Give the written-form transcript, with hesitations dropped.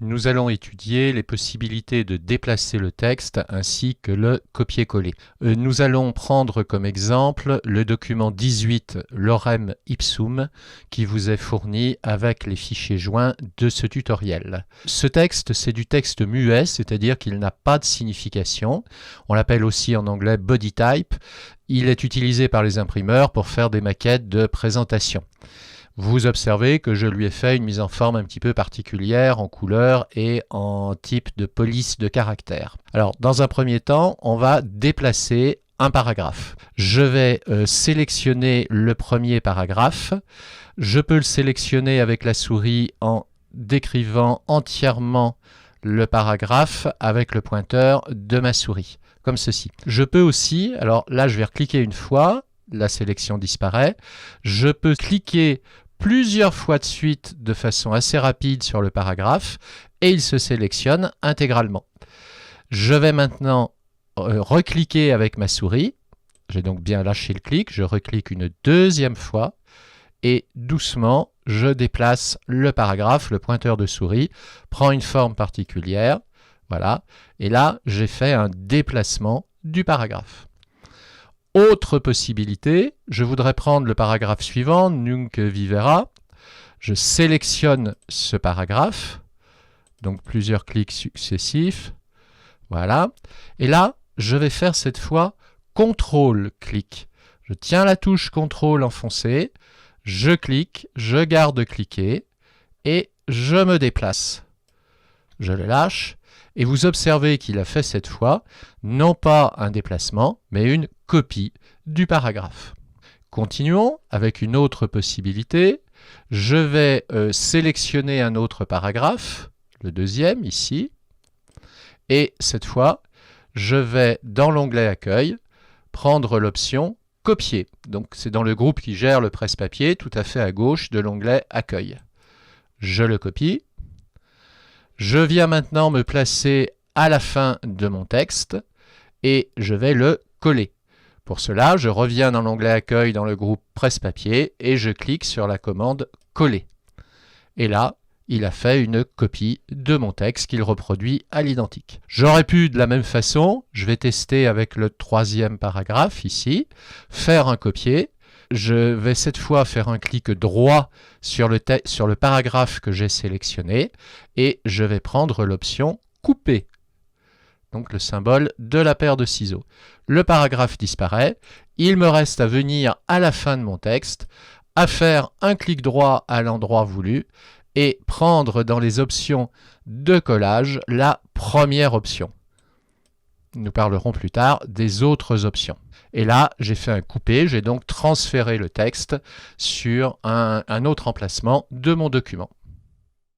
Nous allons étudier les possibilités de déplacer le texte ainsi que le copier-coller. Nous allons prendre comme exemple le document 18 Lorem Ipsum qui vous est fourni avec les fichiers joints de ce tutoriel. Ce texte, c'est du texte muet, c'est-à-dire qu'il n'a pas de signification. On l'appelle aussi en anglais body type. Il est utilisé par les imprimeurs pour faire des maquettes de présentation. Vous observez que je lui ai fait une mise en forme un petit peu particulière en couleur et en type de police de caractère. Alors, dans un premier temps, on va déplacer un paragraphe. Je vais sélectionner le premier paragraphe. Je peux le sélectionner avec la souris en décrivant entièrement le paragraphe avec le pointeur de ma souris, comme ceci. Je peux aussi, alors là je vais recliquer une fois, la sélection disparaît. Je peux cliquer plusieurs fois de suite de façon assez rapide sur le paragraphe et il se sélectionne intégralement. Je vais maintenant recliquer avec ma souris. J'ai donc bien lâché le clic. Je reclique une deuxième fois et doucement, je déplace le paragraphe. Le pointeur de souris prend une forme particulière. Voilà. Et là, j'ai fait un déplacement du paragraphe. Autre possibilité, je voudrais prendre le paragraphe suivant, Nunc vivera. Je sélectionne ce paragraphe, donc plusieurs clics successifs. Voilà. Et là, je vais faire cette fois CTRL-clic. Je tiens la touche CTRL enfoncée, je clique, je garde cliqué et je me déplace. Je le lâche. Et vous observez qu'il a fait cette fois, non pas un déplacement, mais une copie du paragraphe. Continuons avec une autre possibilité. Je vais sélectionner un autre paragraphe, le deuxième ici, et cette fois, je vais dans l'onglet Accueil, prendre l'option Copier. Donc c'est dans le groupe qui gère le presse-papier, tout à fait à gauche de l'onglet Accueil. Je le copie. Je viens maintenant me placer à la fin de mon texte et je vais le coller. Pour cela, je reviens dans l'onglet Accueil dans le groupe Presse-Papier et je clique sur la commande Coller. Et là, il a fait une copie de mon texte qu'il reproduit à l'identique. J'aurais pu de la même façon, je vais tester avec le troisième paragraphe ici, faire un copier. Je vais cette fois faire un clic droit sur le paragraphe que j'ai sélectionné et je vais prendre l'option Couper. Donc le symbole de la paire de ciseaux. Le paragraphe disparaît. Il me reste à venir à la fin de mon texte, à faire un clic droit à l'endroit voulu et prendre dans les options de collage la première option. Nous parlerons plus tard des autres options. Et là, j'ai fait un coupé, j'ai donc transféré le texte sur un autre emplacement de mon document.